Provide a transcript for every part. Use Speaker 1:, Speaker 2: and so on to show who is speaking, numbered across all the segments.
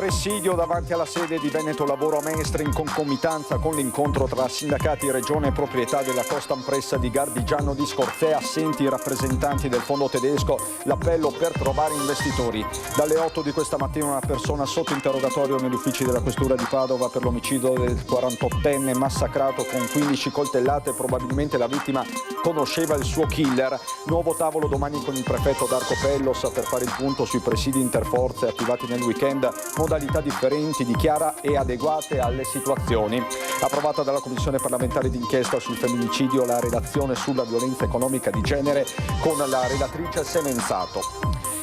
Speaker 1: presidio davanti alla sede di Veneto Lavoro a Mestre in concomitanza con l'incontro tra sindacati, regione e proprietà della Costa Ampressa di Gardigiano di Scorzè, assenti i rappresentanti del fondo tedesco, l'appello per trovare investitori. Dalle 8 di questa mattina una persona sotto interrogatorio negli uffici della Questura di Padova per l'omicidio del 48enne massacrato con 15 coltellate, probabilmente la vittima conosceva il suo killer. Nuovo tavolo domani con il prefetto Darco Pellos per fare il punto sui presidi interforze attivati nel weekend, modalità differenti, di chiara e adeguate alle situazioni. Approvata dalla Commissione parlamentare d'inchiesta sul femminicidio la relazione sulla violenza economica di genere con la relatrice Semenzato.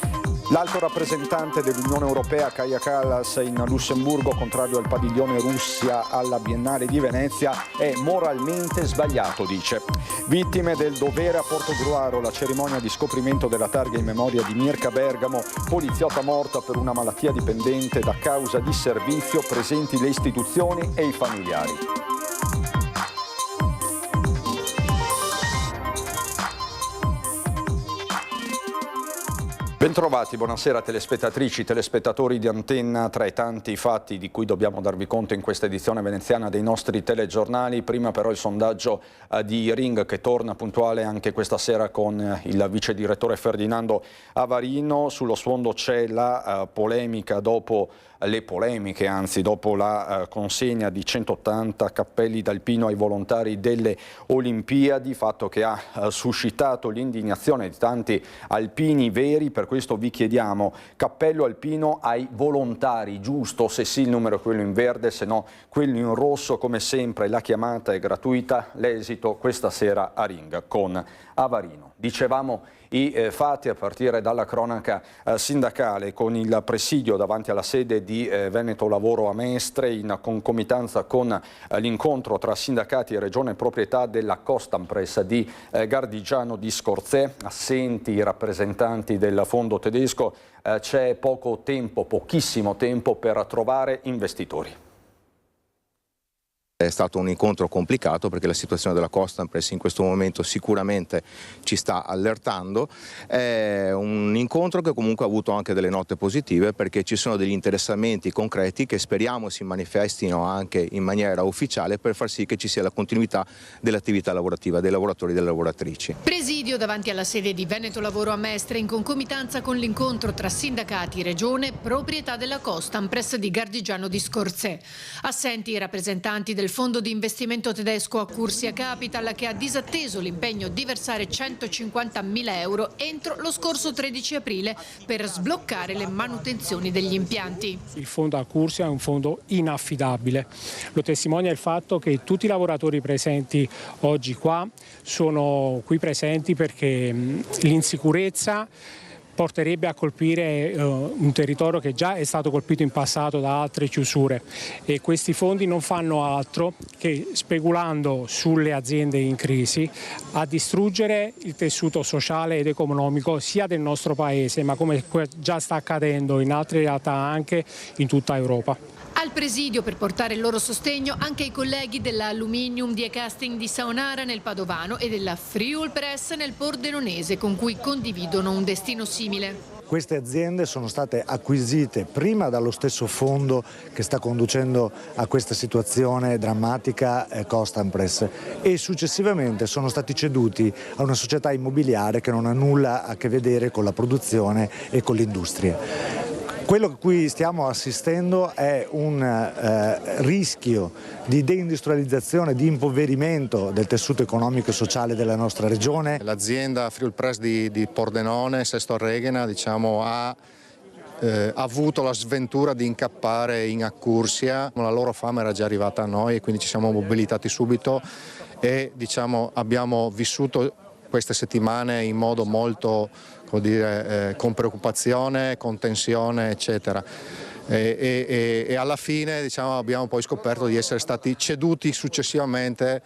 Speaker 1: L'alto rappresentante dell'Unione Europea Kaja Kallas in Lussemburgo, contrario al padiglione Russia alla Biennale di Venezia, è moralmente sbagliato, dice. Vittime del dovere a Portogruaro, la cerimonia di scoprimento della targa in memoria di Mirka Bergamo, poliziotta morta per una malattia dipendente da causa di servizio, presenti le istituzioni e i familiari. Bentrovati, buonasera telespettatrici, telespettatori di Antenna. Tra i tanti fatti di cui dobbiamo darvi conto in questa edizione veneziana dei nostri telegiornali, prima però il sondaggio di Ring che torna puntuale anche questa sera con il vice direttore Ferdinando Avarino. Sullo sfondo c'è la polemica dopo la consegna di 180 cappelli d'alpino ai volontari delle Olimpiadi, fatto che ha suscitato l'indignazione di tanti alpini veri. Per questo vi chiediamo: cappello alpino ai volontari, giusto? Se sì, il numero è quello in verde, se no quello in rosso. Come sempre la chiamata è gratuita, l'esito questa sera a Ring con Avarino. Dicevamo i fatti a partire dalla cronaca sindacale, con il presidio davanti alla sede di Veneto Lavoro a Mestre in concomitanza con l'incontro tra sindacati e regione proprietà della Costa Ampressa di Gardigiano di Scorzè, assenti i rappresentanti del fondo tedesco. C'è pochissimo tempo per trovare investitori.
Speaker 2: È stato un incontro complicato perché la situazione della Costa Ampressa in questo momento sicuramente ci sta allertando. È un incontro che comunque ha avuto anche delle note positive, perché ci sono degli interessamenti concreti che speriamo si manifestino anche in maniera ufficiale per far sì che ci sia la continuità dell'attività lavorativa dei lavoratori e delle lavoratrici.
Speaker 3: Presidio davanti alla sede di Veneto Lavoro a Mestre in concomitanza con l'incontro tra sindacati, regione, proprietà della Costa Ampressa di Gardigiano di Scorzè. Assenti i rappresentanti del fondo di investimento tedesco Accursia Capital, che ha disatteso l'impegno di versare 150.000 euro entro lo scorso 13 aprile per sbloccare le manutenzioni degli impianti.
Speaker 4: Il fondo Accursia è un fondo inaffidabile. Lo testimonia il fatto che tutti i lavoratori presenti oggi qua sono qui presenti perché l'insicurezza porterebbe a colpire un territorio che già è stato colpito in passato da altre chiusure, e questi fondi non fanno altro che, speculando sulle aziende in crisi, a distruggere il tessuto sociale ed economico sia del nostro paese, ma come già sta accadendo in altre realtà anche in tutta Europa.
Speaker 3: Al presidio, per portare il loro sostegno, anche i colleghi dell'Aluminium Die Casting di Saonara nel Padovano e della Friul Press nel Pordenonese, con cui condividono un destino simile.
Speaker 5: Queste aziende sono state acquisite prima dallo stesso fondo che sta conducendo a questa situazione drammatica, Costa Ampress, e successivamente sono stati ceduti a una società immobiliare che non ha nulla a che vedere con la produzione e con l'industria. Quello a cui stiamo assistendo è un rischio di deindustrializzazione, di impoverimento del tessuto economico e sociale della nostra regione.
Speaker 6: L'azienda Friul Press di Pordenone, Sesto Reghena, ha avuto la sventura di incappare in Accursia. La loro fama era già arrivata a noi e quindi ci siamo mobilitati subito e abbiamo vissuto queste settimane in modo molto, con preoccupazione, con tensione, eccetera. E alla fine abbiamo poi scoperto di essere stati ceduti successivamente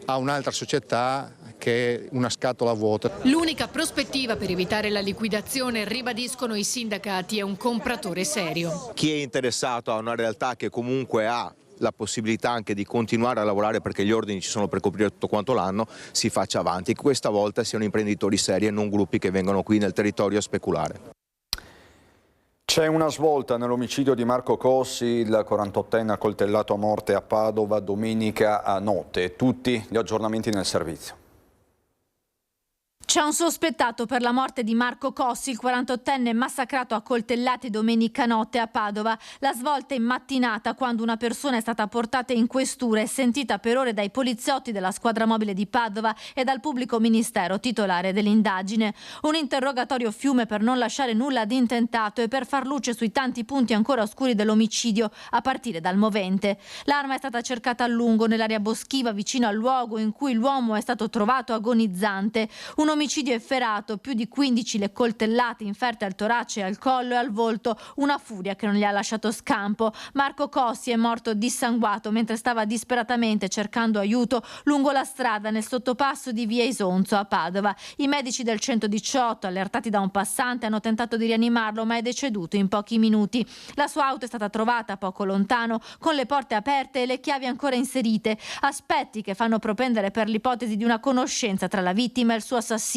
Speaker 6: a un'altra società che è una scatola vuota.
Speaker 3: L'unica prospettiva per evitare la liquidazione, ribadiscono i sindacati, è un compratore serio.
Speaker 2: Chi è interessato a una realtà che comunque ha la possibilità anche di continuare a lavorare, perché gli ordini ci sono per coprire tutto quanto l'anno, si faccia avanti. Questa volta siano imprenditori seri e non gruppi che vengono qui nel territorio a speculare.
Speaker 1: C'è una svolta nell'omicidio di Marco Cossi, il 48enne accoltellato a morte a Padova domenica a notte. Tutti gli aggiornamenti nel servizio.
Speaker 7: C'è un sospettato per la morte di Marco Cossi, il 48enne massacrato a coltellate domenica notte a Padova. La svolta in mattinata, quando una persona è stata portata in questura e sentita per ore dai poliziotti della squadra mobile di Padova e dal pubblico ministero titolare dell'indagine. Un interrogatorio fiume per non lasciare nulla di intentato e per far luce sui tanti punti ancora oscuri dell'omicidio, a partire dal movente. L'arma è stata cercata a lungo nell'area boschiva vicino al luogo in cui l'uomo è stato trovato agonizzante. Un omicidio efferato, più di 15 le coltellate inferte al torace, al collo e al volto, una furia che non gli ha lasciato scampo. Marco Cossi è morto dissanguato mentre stava disperatamente cercando aiuto lungo la strada nel sottopasso di via Isonzo a Padova. I medici del 118, allertati da un passante, hanno tentato di rianimarlo, ma è deceduto in pochi minuti. La sua auto è stata trovata poco lontano, con le porte aperte e le chiavi ancora inserite, aspetti che fanno propendere per l'ipotesi di una conoscenza tra la vittima e il suo assassino.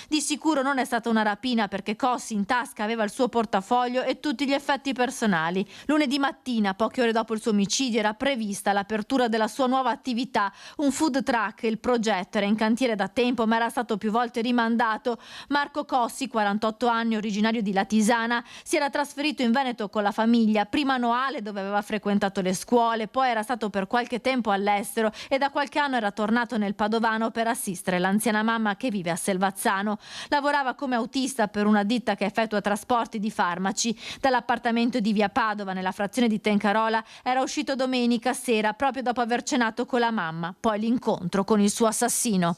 Speaker 7: Di sicuro non è stata una rapina, perché Cossi in tasca aveva il suo portafoglio e tutti gli effetti personali. Lunedì mattina, poche ore dopo il suo omicidio, era prevista l'apertura della sua nuova attività, un food truck. Il progetto era in cantiere da tempo, ma era stato più volte rimandato. Marco Cossi, 48 anni, originario di Latisana, si era trasferito in Veneto con la famiglia, prima a Noale, dove aveva frequentato le scuole, poi era stato per qualche tempo all'estero e da qualche anno era tornato nel Padovano per assistere l'anziana mamma che vive a Selvazzano. Lavorava come autista per una ditta che effettua trasporti di farmaci. Dall'appartamento di via Padova, nella frazione di Tencarola, era uscito domenica sera, proprio dopo aver cenato con la mamma. Poi l'incontro con il suo assassino.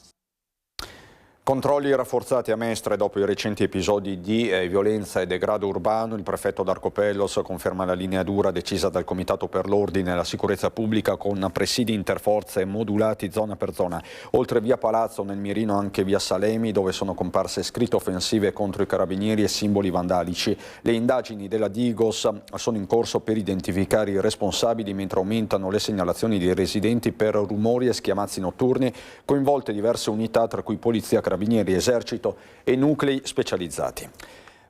Speaker 1: Controlli rafforzati a Mestre dopo i recenti episodi di violenza e degrado urbano. Il prefetto d'Arcopellos conferma la linea dura decisa dal Comitato per l'Ordine e la Sicurezza Pubblica, con presidi interforze modulati zona per zona. Oltre via Palazzo, nel mirino anche via Salemi, dove sono comparse scritte offensive contro i carabinieri e simboli vandalici. Le indagini della Digos sono in corso per identificare i responsabili, mentre aumentano le segnalazioni dei residenti per rumori e schiamazzi notturni, coinvolte diverse unità, tra cui polizia, carabinieri, esercito e nuclei specializzati.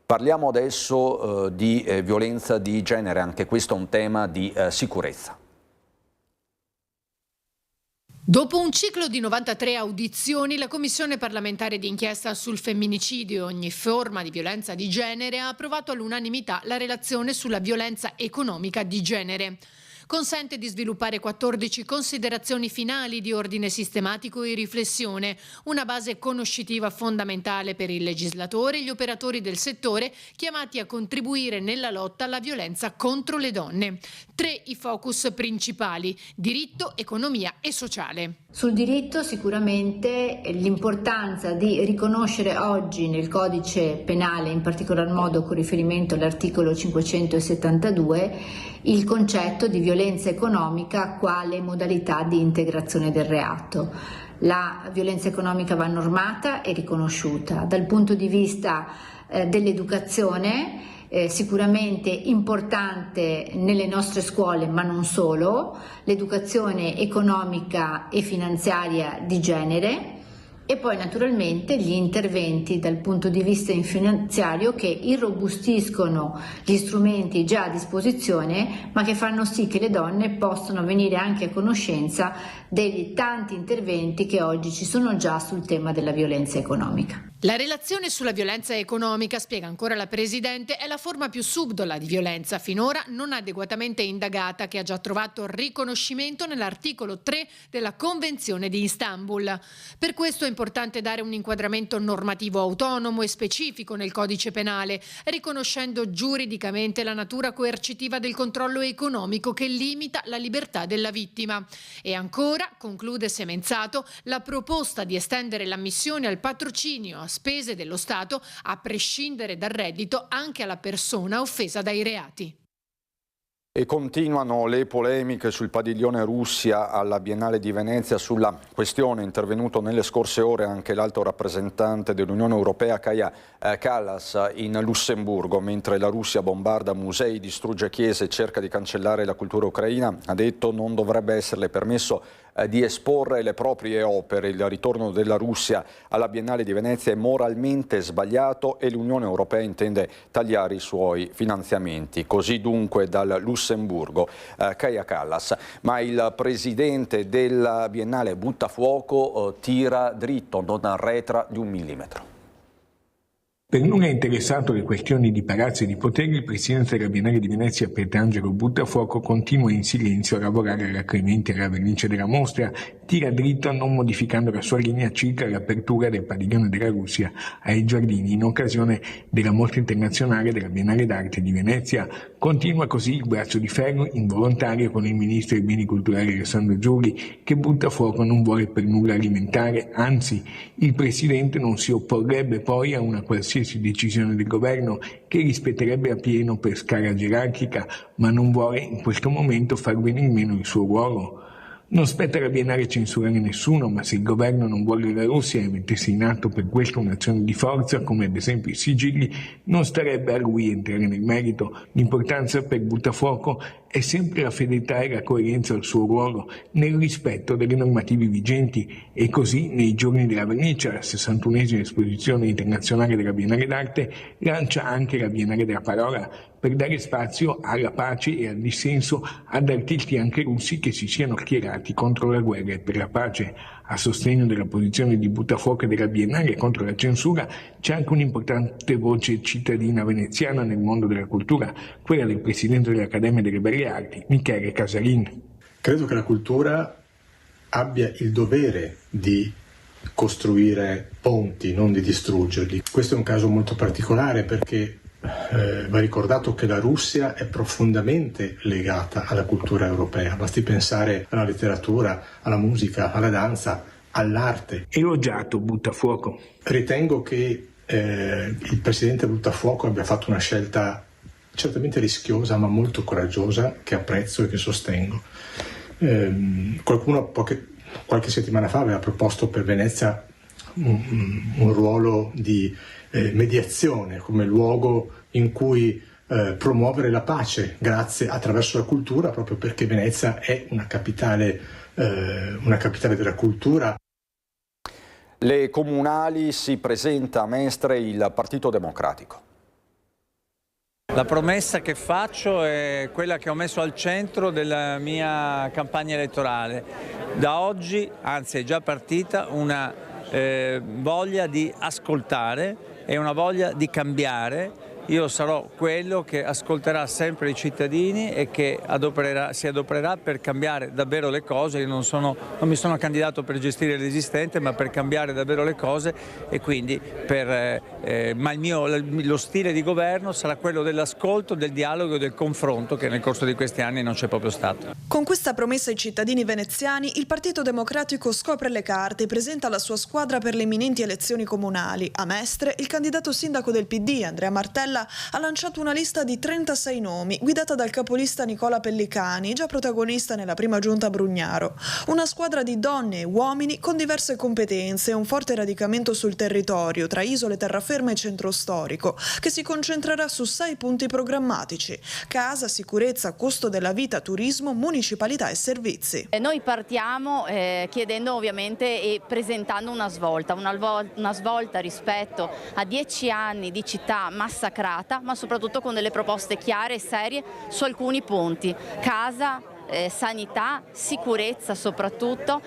Speaker 1: Parliamo adesso di violenza di genere, anche questo è un tema di sicurezza.
Speaker 3: Dopo un ciclo di 93 audizioni, la Commissione parlamentare di inchiesta sul femminicidio e ogni forma di violenza di genere ha approvato all'unanimità la relazione sulla violenza economica di genere. Consente di sviluppare 14 considerazioni finali di ordine sistematico e riflessione, una base conoscitiva fondamentale per il legislatore e gli operatori del settore chiamati a contribuire nella lotta alla violenza contro le donne. 3 i focus principali: diritto, economia e sociale.
Speaker 8: Sul diritto sicuramente l'importanza di riconoscere oggi nel codice penale, in particolar modo con riferimento all'articolo 572, il concetto di violenza economica quale modalità di integrazione del reato. La violenza economica va normata e riconosciuta. Dal punto di vista dell'educazione, sicuramente importante nelle nostre scuole, ma non solo, l'educazione economica e finanziaria di genere, e poi naturalmente gli interventi dal punto di vista finanziario che irrobustiscono gli strumenti già a disposizione, ma che fanno sì che le donne possano venire anche a conoscenza degli tanti interventi che oggi ci sono già sul tema della violenza economica.
Speaker 3: La relazione sulla violenza economica, spiega ancora la Presidente, è la forma più subdola di violenza finora non adeguatamente indagata, che ha già trovato riconoscimento nell'articolo 3 della Convenzione di Istanbul. Per questo è importante dare un inquadramento normativo autonomo e specifico nel codice penale, riconoscendo giuridicamente la natura coercitiva del controllo economico che limita la libertà della vittima. E ancora, conclude Semenzato, la proposta di estendere l'ammissione al patrocinio a spese dello Stato, a prescindere dal reddito, anche alla persona offesa dai reati.
Speaker 1: E continuano le polemiche sul padiglione Russia alla Biennale di Venezia. Sulla questione è intervenuto nelle scorse ore anche l'alto rappresentante dell'Unione Europea Kaja Kallas in Lussemburgo. Mentre la Russia bombarda musei, distrugge chiese e cerca di cancellare la cultura ucraina, ha detto non dovrebbe esserle permesso di esporre le proprie opere. Il ritorno della Russia alla Biennale di Venezia è moralmente sbagliato e l'Unione Europea intende tagliare i suoi finanziamenti. Così dunque dal Lussemburgo Kaja Kallas. Ma il presidente della Biennale butta fuoco, tira dritto, non arretra di 1 millimetro.
Speaker 9: Per nulla interessato alle questioni di palazzo e di potere, il presidente della Biennale di Venezia, Pierangelo Buttafuoco, continua in silenzio a lavorare alacremente alla vernice della mostra, tira dritto non modificando la sua linea circa l'apertura del padiglione della Russia ai giardini in occasione della mostra internazionale della Biennale d'Arte di Venezia. Continua così il braccio di ferro involontario con il ministro dei beni culturali Alessandro Giuli, che Buttafuoco non vuole per nulla alimentare, anzi il presidente non si opporrebbe poi a una qualsiasi decisione del governo che rispetterebbe appieno per scala gerarchica, ma non vuole in questo momento far venir meno il suo ruolo. Non spetta alla Biennale censurare nessuno, ma se il governo non vuole la Russia e mettesse in atto per questo un'azione di forza, come ad esempio i sigilli, non starebbe a lui entrare nel merito. L'importanza per Buttafuoco è sempre la fedeltà e la coerenza al suo ruolo, nel rispetto delle normative vigenti, e così nei giorni della vernice, la 61esima esposizione internazionale della Biennale d'Arte, lancia anche la Biennale della Parola, per dare spazio alla pace e al dissenso ad artisti anche russi che si siano schierati contro la guerra e per la pace. A sostegno della posizione di Buttafuoco e della Biennale contro la censura c'è anche un'importante voce cittadina veneziana nel mondo della cultura, quella del presidente dell'Accademia delle Belle Arti, Michele Casalin.
Speaker 10: Credo che la cultura abbia il dovere di costruire ponti, non di distruggerli. Questo è un caso molto particolare perché va ricordato che la Russia è profondamente legata alla cultura europea, basti pensare alla letteratura, alla musica, alla danza, all'arte.
Speaker 9: Elogiato Buttafuoco.
Speaker 10: Ritengo che il presidente Buttafuoco abbia fatto una scelta certamente rischiosa ma molto coraggiosa, che apprezzo e che sostengo. Qualcuno qualche settimana fa aveva proposto per Venezia un ruolo di mediazione come luogo in cui promuovere la pace attraverso la cultura, proprio perché Venezia è una capitale della cultura.
Speaker 1: Le comunali si presenta a Mestre il Partito Democratico.
Speaker 11: La promessa che faccio è quella che ho messo al centro della mia campagna elettorale. Da oggi, anzi è già partita, una voglia di ascoltare e una voglia di cambiare. Io sarò quello che ascolterà sempre i cittadini e che si adopererà per cambiare davvero le cose. Io non mi sono candidato per gestire l'esistente, ma per cambiare davvero le cose, e quindi ma lo stile di governo sarà quello dell'ascolto, del dialogo e del confronto, che nel corso di questi anni non c'è proprio stato.
Speaker 12: Con questa promessa ai cittadini veneziani, il Partito Democratico scopre le carte e presenta la sua squadra per le imminenti elezioni comunali. A Mestre, il candidato sindaco del PD, Andrea Martella, ha lanciato una lista di 36 nomi, guidata dal capolista Nicola Pellicani, già protagonista nella prima giunta a Brugnaro. Una squadra di donne e uomini con diverse competenze e un forte radicamento sul territorio, tra isole, terraferma e centro storico, che si concentrerà su 6 punti programmatici: casa, sicurezza, costo della vita, turismo, municipalità e servizi.
Speaker 13: Noi partiamo chiedendo ovviamente e presentando una svolta rispetto a 10 anni di città massacrata, ma soprattutto con delle proposte chiare e serie su alcuni punti: casa, sanità, sicurezza soprattutto,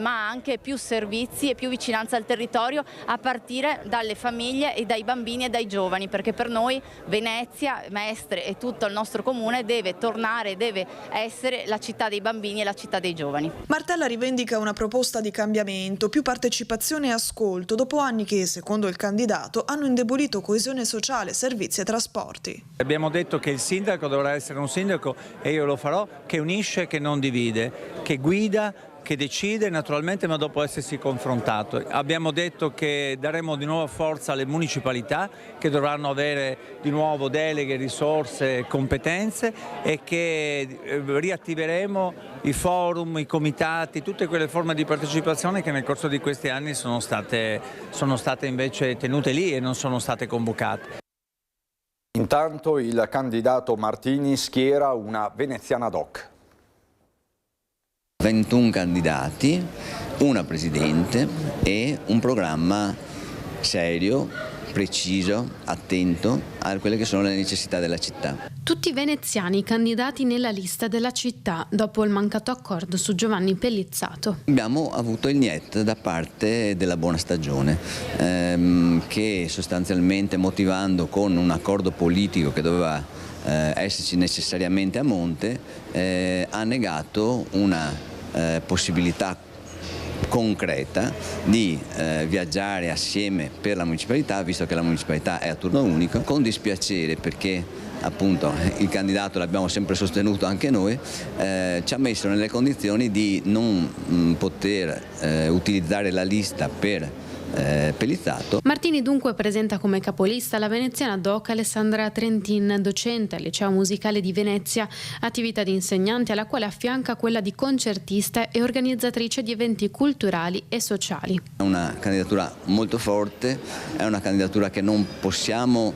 Speaker 13: ma anche più servizi e più vicinanza al territorio, a partire dalle famiglie e dai bambini e dai giovani, perché per noi Venezia, Mestre e tutto il nostro comune deve tornare, deve essere la città dei bambini e la città dei giovani.
Speaker 12: Martella rivendica una proposta di cambiamento, più partecipazione e ascolto, dopo anni che, secondo il candidato, hanno indebolito coesione sociale, servizi e trasporti.
Speaker 11: Abbiamo detto che il sindaco dovrà essere un sindaco, e io lo farò, che unisce, che non divide, che guida, che decide naturalmente, ma dopo essersi confrontato. Abbiamo detto che daremo di nuovo forza alle municipalità, che dovranno avere di nuovo deleghe, risorse, competenze, e che riattiveremo i forum, i comitati, tutte quelle forme di partecipazione che nel corso di questi anni sono state invece tenute lì e non sono state convocate.
Speaker 1: Intanto il candidato Martini schiera una veneziana doc.
Speaker 14: 21 candidati, una presidente e un programma serio, preciso, attento a quelle che sono le necessità della città.
Speaker 15: Tutti veneziani candidati nella lista della città dopo il mancato accordo su Giovanni Pellizzato.
Speaker 14: Abbiamo avuto il niet da parte della buona stagione che sostanzialmente, motivando con un accordo politico che doveva esserci necessariamente a monte, ha negato una possibilità concreta di viaggiare assieme per la municipalità, visto che la municipalità è a turno unico, con dispiacere, perché appunto il candidato, l'abbiamo sempre sostenuto anche noi, ci ha messo nelle condizioni di non poter utilizzare la lista per Pellizzato.
Speaker 15: Martini dunque presenta come capolista la veneziana doc Alessandra Trentin, docente al Liceo Musicale di Venezia, attività di insegnante alla quale affianca quella di concertista e organizzatrice di eventi culturali e sociali.
Speaker 14: È una candidatura molto forte, è una candidatura che non possiamo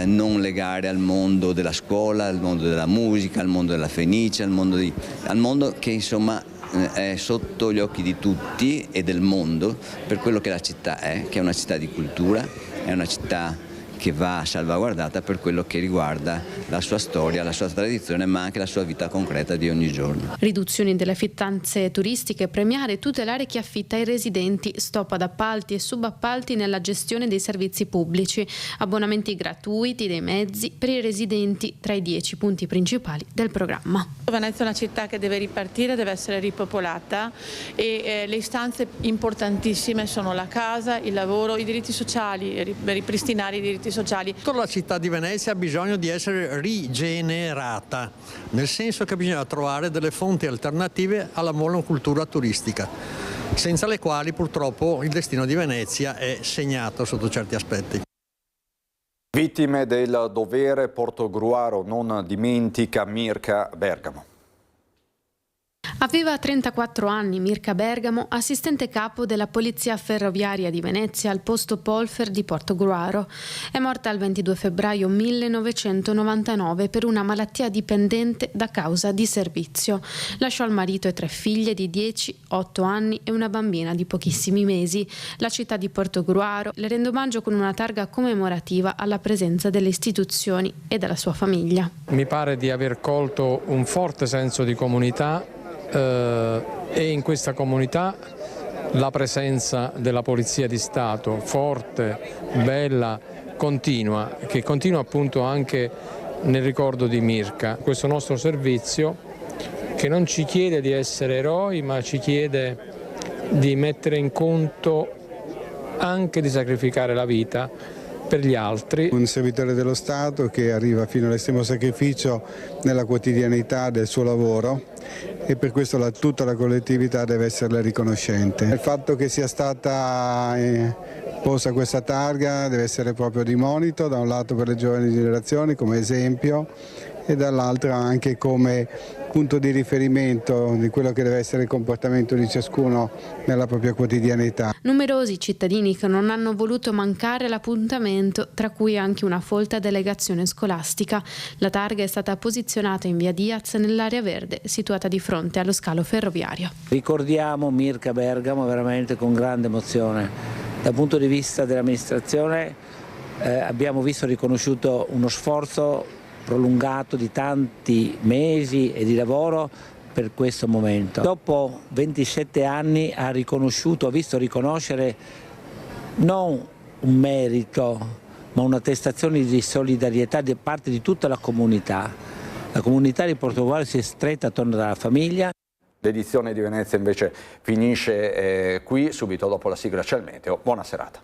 Speaker 14: non legare al mondo della scuola, al mondo della musica, al mondo della Fenice, al mondo che insomma è sotto gli occhi di tutti e del mondo per quello che la città è, che è una città di cultura, è una città che va salvaguardata per quello che riguarda la sua storia, la sua tradizione, ma anche la sua vita concreta di ogni giorno.
Speaker 15: Riduzioni delle affittanze turistiche, premiare e tutelare chi affitta ai residenti, stop ad appalti e subappalti nella gestione dei servizi pubblici, abbonamenti gratuiti dei mezzi per i residenti tra i 10 punti principali del programma.
Speaker 16: Venezia è una città che deve ripartire, deve essere ripopolata e le istanze importantissime sono la casa, il lavoro, i diritti sociali, ripristinare i diritti sociali.
Speaker 17: La città di Venezia ha bisogno di essere rigenerata, nel senso che bisogna trovare delle fonti alternative alla monocultura turistica, senza le quali purtroppo il destino di Venezia è segnato sotto certi aspetti.
Speaker 1: Vittime del dovere, Portogruaro non dimentica Mirka Bergamo.
Speaker 15: Aveva 34 anni Mirka Bergamo, assistente capo della Polizia Ferroviaria di Venezia al posto Polfer di Portogruaro. È morta il 22 febbraio 1999 per una malattia dipendente da causa di servizio. Lasciò il marito e 3 figlie di 10, 8 anni e una bambina di pochissimi mesi. La città di Portogruaro le rende omaggio con una targa commemorativa alla presenza delle istituzioni e della sua famiglia.
Speaker 18: Mi pare di aver colto un forte senso di comunità e in questa comunità la presenza della Polizia di Stato forte, bella, continua, che continua appunto anche nel ricordo di Mirka. Questo nostro servizio che non ci chiede di essere eroi, ma ci chiede di mettere in conto anche di sacrificare la vita per gli altri.
Speaker 19: Un servitore dello Stato che arriva fino all'estremo sacrificio nella quotidianità del suo lavoro e per questo tutta la collettività deve esserle riconoscente. Il fatto che sia stata posta questa targa deve essere proprio di monito, da un lato per le giovani generazioni come esempio e dall'altro anche come punto di riferimento di quello che deve essere il comportamento di ciascuno nella propria quotidianità.
Speaker 15: Numerosi cittadini che non hanno voluto mancare l'appuntamento, tra cui anche una folta delegazione scolastica. La targa è stata posizionata in via Diaz nell'area verde situata di fronte allo scalo ferroviario.
Speaker 20: Ricordiamo Mirka Bergamo veramente con grande emozione. Dal punto di vista dell'amministrazione abbiamo visto riconosciuto uno sforzo prolungato di tanti mesi e di lavoro per questo momento. Dopo 27 anni ha visto riconoscere non un merito, ma un'attestazione di solidarietà da parte di tutta la comunità. La comunità di Portogruaro si è stretta attorno alla famiglia.
Speaker 1: L'edizione di Venezia invece finisce qui, subito dopo la sigla c'è il meteo. Buona serata.